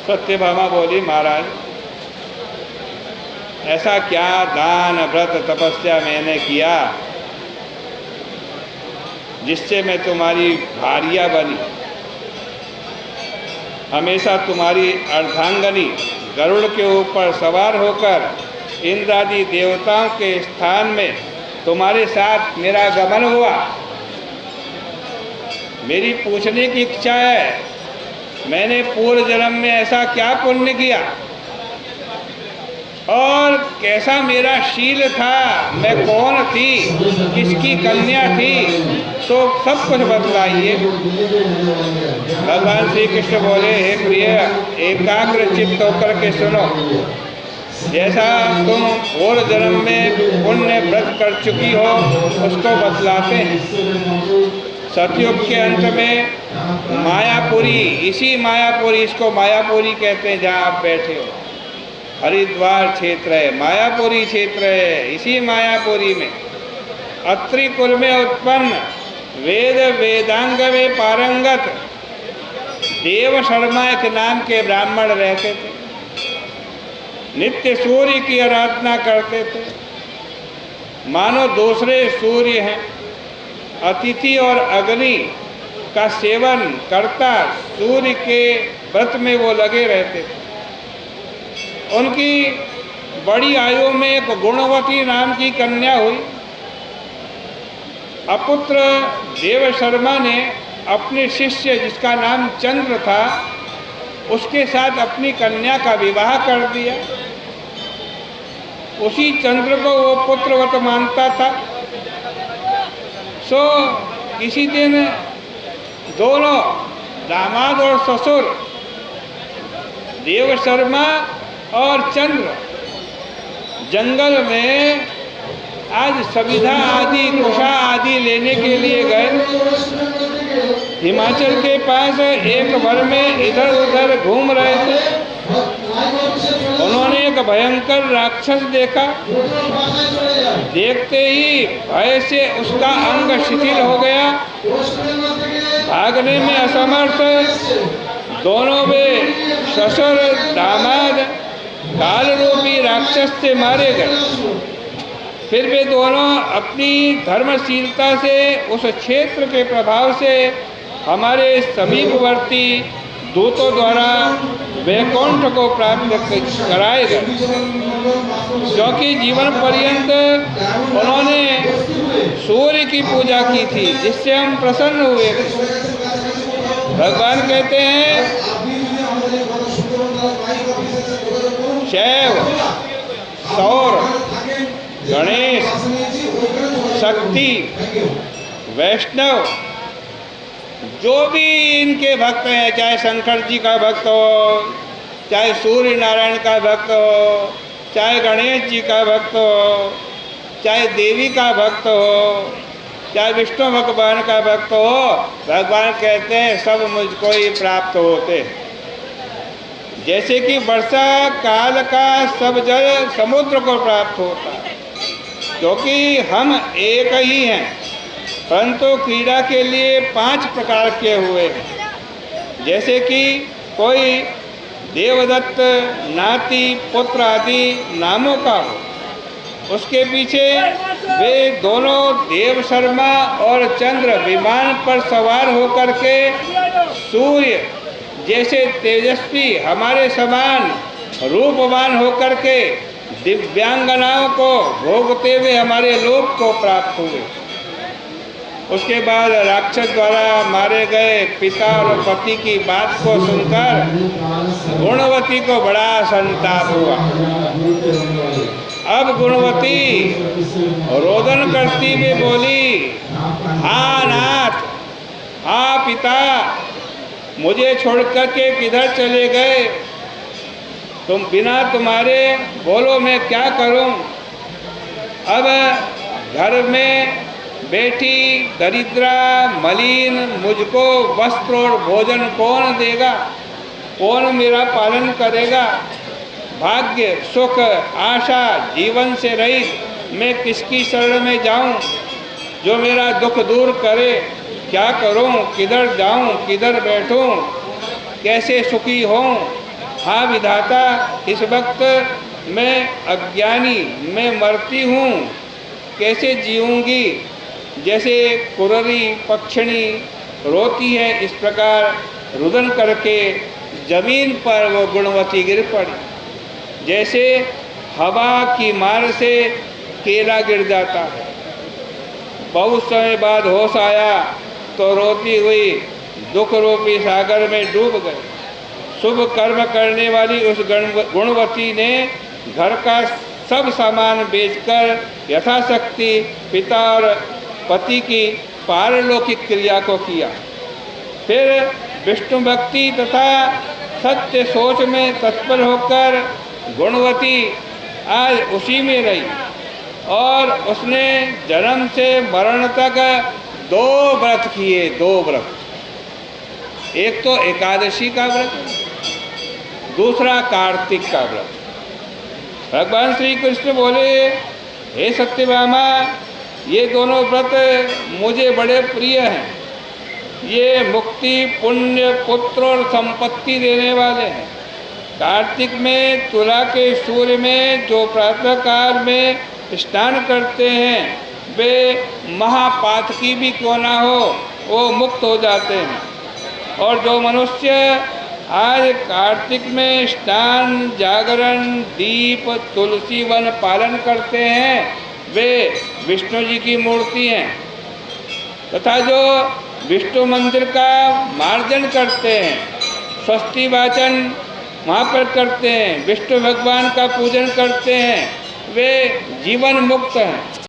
सत्यभामा बोली, महाराज ऐसा क्या दान व्रत तपस्या मैंने किया जिससे मैं तुम्हारी भार्या बनी, हमेशा तुम्हारी अर्धांगनी गरुड़ के ऊपर सवार होकर इंद्रादि देवताओं के स्थान में तुम्हारे साथ मेरा गमन हुआ। मेरी पूछने की इच्छा है, मैंने पूर्व जन्म में ऐसा क्या पुण्य किया और कैसा मेरा शील था, मैं कौन थी, किसकी कन्या थी, तो सब कुछ बतलाइए। भगवान श्री कृष्ण बोले, हे प्रिय, एकाग्र चित्त होकर के सुनो। जैसा तुम पूर्व जन्म में पुण्य व्रत कर चुकी हो उसको बतलाते हैं। सतयुग के अंत में मायापुरी, इसी मायापुरी, इसको मायापुरी कहते हैं जहाँ आप बैठे हो, हरिद्वार क्षेत्र है, मायापुरी क्षेत्र है। इसी मायापुरी में अत्रि कुल में उत्पन्न वेद वेदांग में पारंगत देव शर्मा एक नाम के ब्राह्मण रहते थे। नित्य सूर्य की आराधना करते थे, मानो दूसरे सूर्य हैं। अतिथि और अग्नि का सेवन करता सूर्य के व्रत में वो लगे रहते थे। उनकी बड़ी आयु में एक गुणवती नाम की कन्या हुई। अपुत्र देव शर्मा ने अपने शिष्य जिसका नाम चंद्र था उसके साथ अपनी कन्या का विवाह कर दिया। उसी चंद्र को वो पुत्रवत मानता था। सो किसी दिन दोनों दामाद और ससुर देव शर्मा और चंद्र जंगल में आज सविधा आदि कुशा आदि लेने के लिए गए। हिमाचल के पास एक वन में इधर उधर घूम रहे थे। उन्होंने एक भयंकर राक्षस देखा। देखते ही भय से उसका अंग शिथिल हो गया। भागने में असमर्थ दोनों वे ससुर दामाद काल रूपी राक्षस से मारे गए। फिर वे दोनों अपनी धर्मशीलता से उस क्षेत्र के प्रभाव से हमारे समीपवर्ती दूतों द्वारा वैकुंठ को प्राप्त कराए गए, क्योंकि जीवन पर्यंत उन्होंने सूर्य की पूजा की थी, जिससे हम प्रसन्न हुए थे। भगवान कहते हैं, शैव, सौर, गणेश, शक्ति, वैष्णव, जो भी इनके भक्त हैं, चाहे शंकर जी का भक्त हो, चाहे सूर्य नारायण का भक्त हो, चाहे गणेश जी का भक्त हो, चाहे देवी का भक्त हो, चाहे विष्णु भगवान का भक्त हो, भगवान कहते हैं सब मुझको ही प्राप्त होते। जैसे कि वर्षा काल का सब जल समुद्र को प्राप्त होता है, क्योंकि हम एक ही हैं, परंतु क्रीड़ा के लिए 5 प्रकार के हुए हैं। जैसे कि कोई देवदत्त, नाती, पुत्र आदि नामों का हो, उसके पीछे वे दोनों देव शर्मा और चंद्र विमान पर सवार होकर के सूर्य जैसे तेजस्वी हमारे समान रूपवान होकर के दिव्यांगनाओं को भोगते हुए हमारे लोक को प्राप्त हुए। उसके बाद राक्षस द्वारा मारे गए पिता और पति की बात को सुनकर गुणवती को बड़ा संताप हुआ। अब गुणवती रोदन करती हुई बोली, हाँ नाथ, हाँ पिता, मुझे छोड़कर के किधर चले गए? तुम बिना तुम्हारे बोलो मैं क्या करूं? अब घर में बेटी दरिद्रा मलिन मुझको वस्त्र और भोजन कौन देगा? कौन मेरा पालन करेगा? भाग्य, सुख, आशा जीवन से रहित मैं किसकी शरण में जाऊं जो मेरा दुख दूर करे? क्या करूं? किधर जाऊं? किधर बैठूं? कैसे सुखी हों? हाँ विधाता, इस वक्त मैं अज्ञानी, मैं मरती हूँ, कैसे जीऊँगी। जैसे कुररी पक्षिणी रोती है, इस प्रकार रुदन करके जमीन पर वो गुणवती गिर पड़ी। जैसे हवा की मार से केला गिर जाता है, बहुत समय बाद होश आया तो रोती हुई दुख रूपी सागर में डूब गए। शुभ कर्म करने वाली उस गुणवती ने घर का सब सामान बेचकर यथाशक्ति पिता और पति की पारलौकिक क्रिया को किया। फिर विष्णु भक्ति तथा सत्य सोच में तत्पर होकर गुणवती आज उसी में रही और उसने जन्म से मरण तक 2 व्रत किए, 2 व्रत। एक तो एकादशी का व्रत, दूसरा कार्तिक का व्रत। भगवान श्री कृष्ण बोले, हे सत्यभामा, ये दोनों व्रत मुझे बड़े प्रिय हैं। ये मुक्ति, पुण्य, पुत्र और संपत्ति देने वाले हैं। कार्तिक में तुला के सूर्य में जो प्रातःकाल में स्नान करते हैं, वे महापातकी भी क्यों ना हो, वो मुक्त हो जाते हैं। और जो मनुष्य आज कार्तिक में स्नान, जागरण, दीप, तुलसी वन पालन करते हैं, वे विष्णु जी की मूर्ति हैं। तथा जो विष्णु मंदिर का मार्जन करते हैं, स्वस्ति वाचन वहाँ पर करते हैं, विष्णु भगवान का पूजन करते हैं, वे जीवन मुक्त हैं।